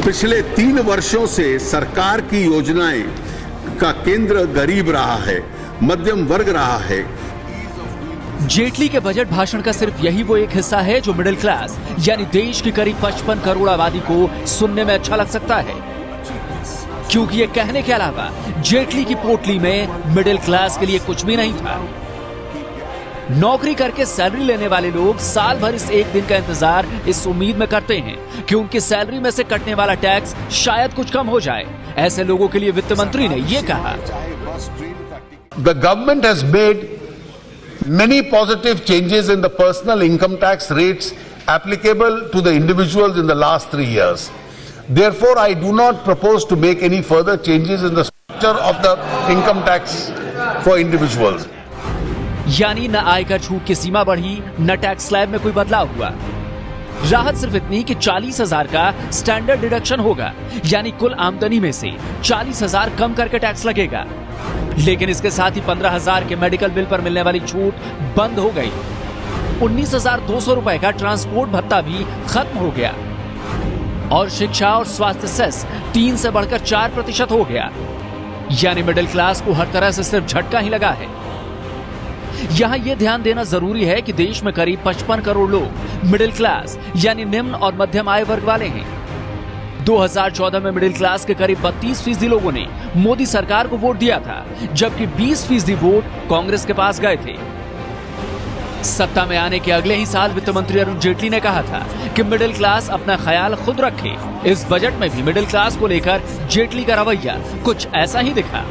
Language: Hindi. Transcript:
पिछले 3 वर्षों से सरकार की योजनाएं का केंद्र गरीब रहा है, मध्यम वर्ग रहा है। जेटली के बजट भाषण का सिर्फ यही वो एक हिस्सा है जो मिडिल क्लास यानी देश की करीब 55 करोड़ आबादी को सुनने में अच्छा लग सकता है, क्योंकि ये कहने के अलावा जेटली की पोटली में मिडिल क्लास के लिए कुछ भी नहीं था। नौकरी करके सैलरी लेने वाले लोग साल भर इस एक दिन का इंतजार इस उम्मीद में करते हैं कि उनकी सैलरी में से कटने वाला टैक्स शायद कुछ कम हो जाए। ऐसे लोगों के लिए वित्त मंत्री ने ये कहा, The government has made many positive changes in the personal income tax rates applicable to the individuals in the last 3 years. Therefore, I do not propose to make any further changes in the structure of the income tax for individuals. यानी न आयकर छूट की सीमा बढ़ी, न टैक्स स्लैब में कोई बदलाव हुआ। राहत सिर्फ इतनी कि 40,000 का स्टैंडर्ड डिडक्शन होगा, यानी कुल आमदनी में से 40,000 कम करके टैक्स लगेगा। लेकिन इसके साथ ही 15,000 के मेडिकल बिल पर मिलने वाली छूट बंद हो गई। 19,200 रुपए का ट्रांसपोर्ट भत्ता भी खत्म हो गया और शिक्षा और स्वास्थ्य सेस 3 से बढ़कर 4% हो गया। यानी मिडिल क्लास को हर तरह से सिर्फ झटका ही लगा है। यहां यह ध्यान देना जरूरी है कि देश में करीब 55 करोड़ लोग मिडिल क्लास यानी निम्न और मध्यम आय वर्ग वाले हैं। 2014 में मिडिल क्लास के करीब 32% लोगों ने मोदी सरकार को वोट दिया था, जबकि 20% वोट कांग्रेस के पास गए थे। सत्ता में आने के अगले ही साल वित्त मंत्री अरुण जेटली ने कहा था कि मिडिल क्लास अपना ख्याल खुद रखे। इस बजट में भी मिडिल क्लास को लेकर जेटली का रवैया कुछ ऐसा ही दिखा।